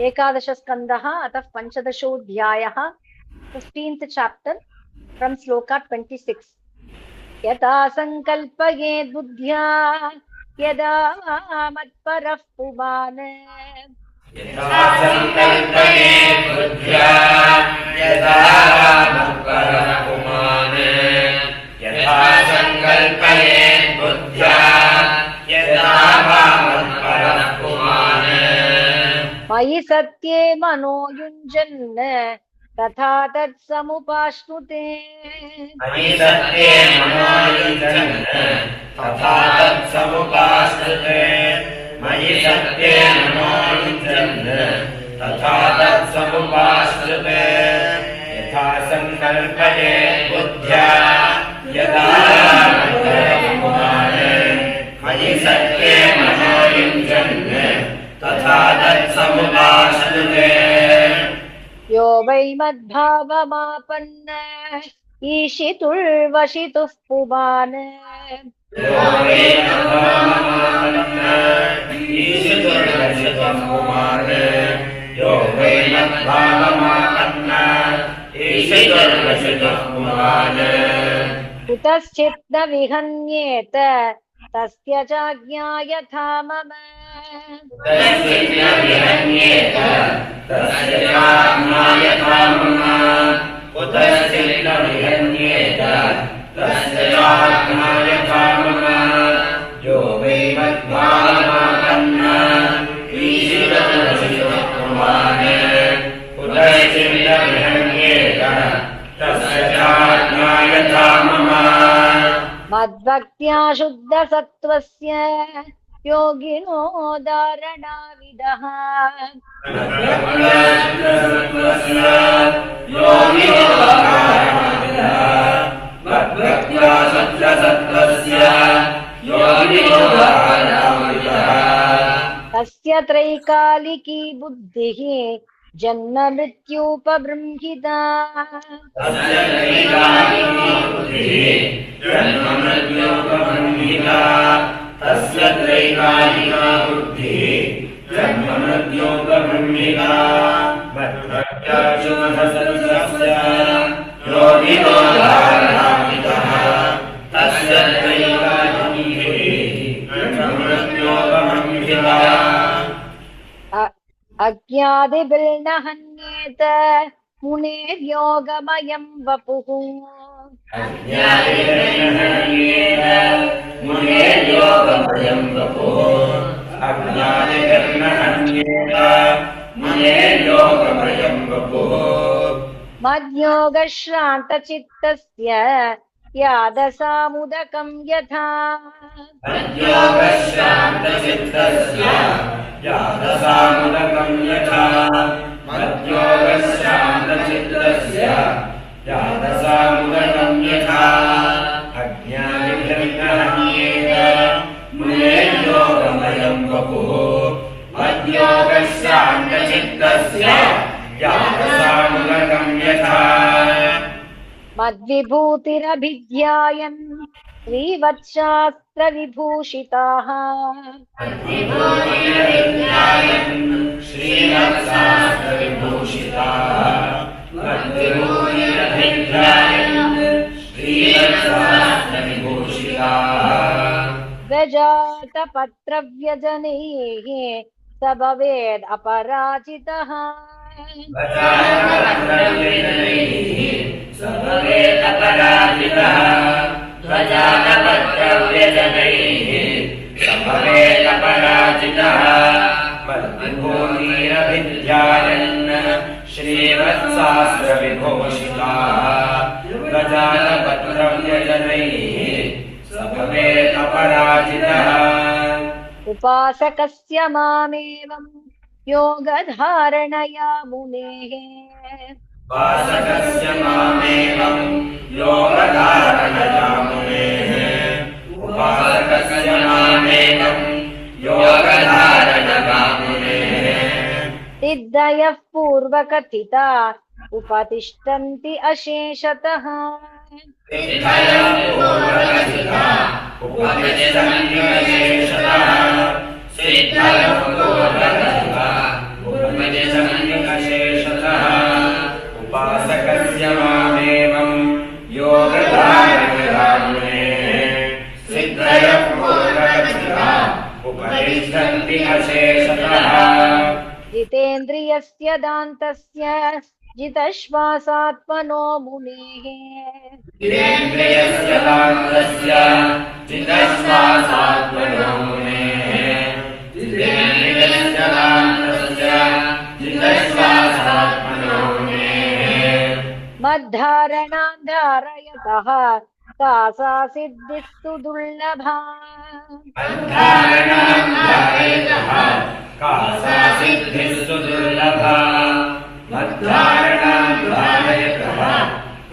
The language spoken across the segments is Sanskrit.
एकादशस्कन्धः अतः पञ्चदशोऽध्यायः 15th chapter from श्लोका 26 यथा संकल्पयेद् बुद्ध्या यदा मत्परः पुमान् यथा संकल्पयेद् बुद्ध्या यदा मत्परः पुमान् यथा संकल्पयेद् बुद्ध्या यदा मत्परः पुमान् मयि सत्ये मनो युञ्जन् तथा तत्समुपाश्नुते मयि सत्ये मनो युञ्जन् तथा तत्समुपाश्नुते मयि सत्ये मनो युञ्जन् तथा तत्समुपाश्नुते यथा संकल्पयेद् बुद्ध्या यदा मत्परः पुमान् मयि सत्ये मनो युञ्जन् तथा तत्समुपाश्नुते यो वै मद्भावमापन्न ईशितुर्वशितुः पुमान् यो वै मद्भावमापन्न ईशितुर्वशितुः पुमान् यो वै मद्भावमापन्न ईशितुर्वशितुः पुमान् कुतश्चित् न विहन्येत तस्य चाज्ञा यथा मम कुतश्चित् न विहन्येत तस्य चाज्ञा यथा मम कुतश्चित् न विहन्येत तस्य चाज्ञा यथा मम यो वै मद्भावमापन्न ईशितुर्वशितुः पुमान् कुतश्चित् न विहन्येत तस्य चाज्ञा यथा मम मद्भक्त्या शुद्धसत्त्वस्य योगिनो धारणाविदः मद्भक्त्या शुद्धसत्त्वस्य योगिनो धारणाविदः तस्य त्रैकालिकी बुद्धिः जन्म मृत्युपबृंहिता तस्य त्रैकालिकी बुद्धिः जन्म मृत्युपबृंहिता तस्य त्रैकालिका बुद्धिः जन्म मृत्युपबृंहिता मद्भक्त्या शुद्धसत्त्वस्य योगिनो धारणाविदः तस्य त्रैकालिकी बुद्धिः जन्म मृत्युपबृंहिता अज्ञादिभिर्न हन्येत मुनेर्योगमयं वपुः अज्ञानिर्नहन्येत मुनेर्योगमयं वपुः अज्ञानिर्नहन्येत मुनेर्योगमयं वपुः मद्योगश्रान्तचित्तस्य यादसामुदकं यथा मद्योगश्रान्तचित्तस्य यादसामुदकं यथा मद्योगश्रान्तचित्तस्य यादसामुदकं यथा अज्ञानिभिर्नहन्येत मुनेर्योगमयं वपुः मद्योगश्रान्तचित्तस्य यादसामुदकं यथा मद्विभूतिरभिध्यायन् श्रीवत्शास्त्रविभूषिताः व्रजातपत्रव्यजनैः स भवेद् अपराजितः मद्विभूतिरभिध्यायन् श्रीवत्सास्त्रविभूषिताः प्रजातपत्रव्यजनैः स भवेत् अपराजितः उपासकस्य मामेवं योगधारणया मुनेः उपासकस्य मामेवं योगधारणया मुनेः उपासकस्य मामेवं योगधारणया मुनेः सिद्धयः पूर्वकथिता उपतिष्ठन्ति अशेषतः सिद्धयः पूर्वकथिता उपतिष्ठन्ति अशेषतः सिद्धयः पूर्वकथिता सन्ति अशेषतः जितेन्द्रियस्य दान्तस्य जितश्वासात्मनो मुनेः जितेन्द्रियस्य दान्तस्य जितश्वासात्मनो मुनेः जितेन्द्रियस्य दान्तस्य जितश्वासात्मनो मुनेः मद्धारणान् धारयतः का सा सिद्धिस्तु दुर्लभा मद्धारणान् धारयतः का सा सिद्धिस्तु दुर्लभा मद्धारणान् धारयतः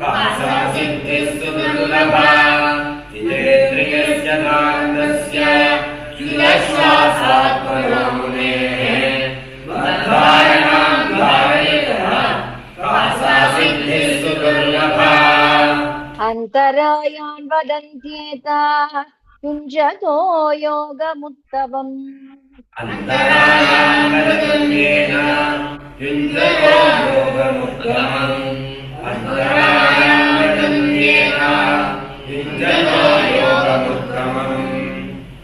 का सा सिद्धिस्तु दुर्लभा जितेन्द्रियस्य दान्तस्य जितश्वासात्मनो मुनेः मद्धारणान् धारयतः का सा सिद्धिस्तु दुर्लभा अन्तरायान् वदन्त्येता युञ्जतो योगमुत्तमम् अन्तरायान् वदन्त्येन युञ्जतो योगमुत्तमम् अन्तरायान् वदन्त्येन युञ्जतो योगमुत्तमम्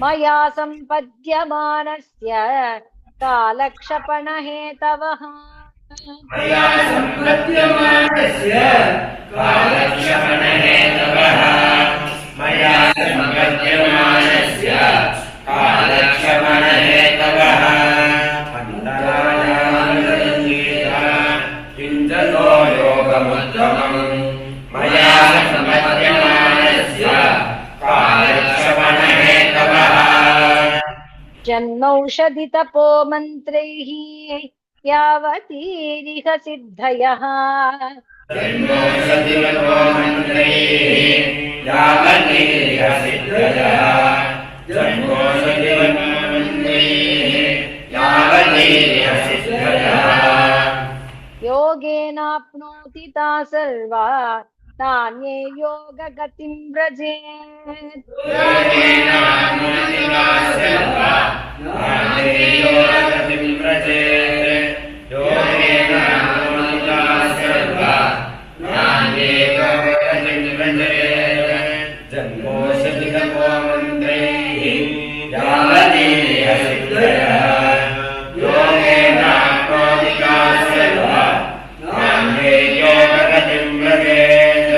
मया सम्पद्यमानस्य कालक्षपणहेतवः मया सम्पद्यमानस्य कालक्षपणहेतवः मया सम्पद्यमानस्य कालक्षपणहेतवः अन्तरायान् वदन्त्येन युञ्जतो योगमुत्तमम् मया सम्पद्यमानस्य कालक्षपणहेतवः जन्मौषधितपो मन्त्रैः यावतीरिह सिद्धयः जन्मोषधितो मन्त्रैः यावतीरिह सिद्धयः जन्मोषधितो मन्त्रैः यावतीरिह सिद्धयः योगेनाप्नोति ता सर्वा तान्ये योगगतिं व्रजेत् योगेनाप्नोति ता सर्वा तान्ये योगगतिं व्रजेत् योगेनाप्नोति ता सर्वा तान्ये योगगतिं व्रजेत् जन्मोषधितो मन्त्रैः यावतीरिह सिद्धयः योगेनाप्नोति ता सर्वा तान्ये योगगतिं व्रजेत्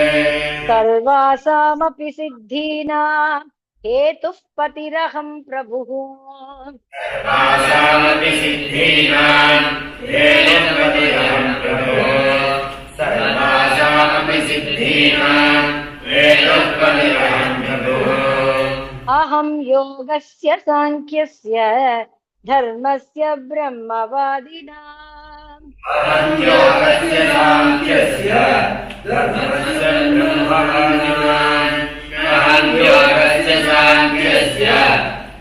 सर्वासामपि सिद्धीनां हेतुः पतिरहं प्रभुः सर्वासामपि सिद्धीनां हेतुः पतिरहं प्रभुः सर्वासामपि सिद्धीनां हेतुः पतिरहं प्रभुः अहं योगस्य साङ्ख्यस्य धर्मस्य ब्रह्मवादिनाम् अहं योगस्य साङ्ख्यस्य धर्मस्य ब्रह्मवादिनाम् अहं योगस्य साङ्ख्यस्य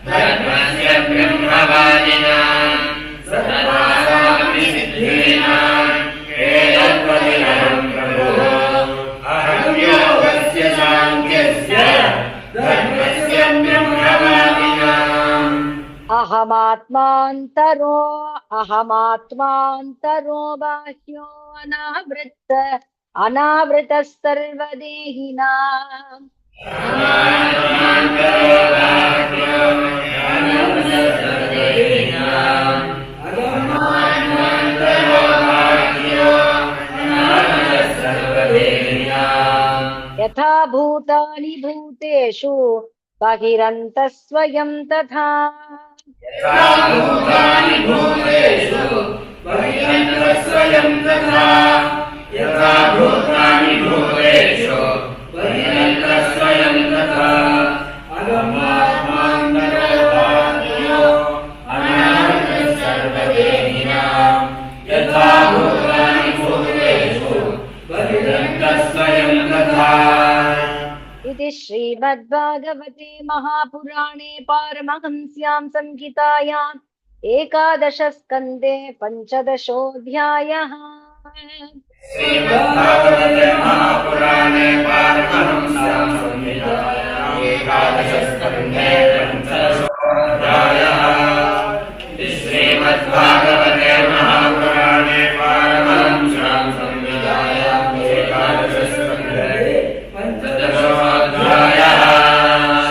धर्मस्य ब्रह्मवादिनाम् सर्वासामपि सिद्धीनां हेतुः पतिरहं प्रभुः अहं योगस्य साङ्ख्यस्य धर्मस्य ब्रह्मवादिनाम् अहमात्मान्तरो बाह्यो अनावृतः सर्वदेहिनाम् यथा भूतानि भूतेषु बहिरन्तः स्वयं तथा यथा भूतानि भूतेषु बहिरन्तः स्वयं तथा यथा भूतानि भूतेषु बहिरन्तः स्वयं तथा अगमात्मान्तरो बाह्यो अनावृतः सर्वदेहिनाम् यथा भूतानि भूतेषु बहिरन्तः स्वयं तथा इति श्रीमद्भागवते महापुराणे पारमहंस्यां संहितायाम् 11 स्कन्धे 15 श्रीमद्भागवते महापुराणे पारमहंस्यां संहितायाम् 11 स्कन्धे 15 श्रीमद्भागवते महापुराणे पारमहंस्यां संहितायाम् 11 स्कन्धे 15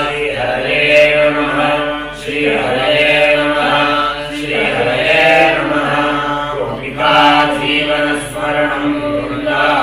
श्रीहरये नमः श्रीहरये नमः जीवनस्मरणं कुर्यात्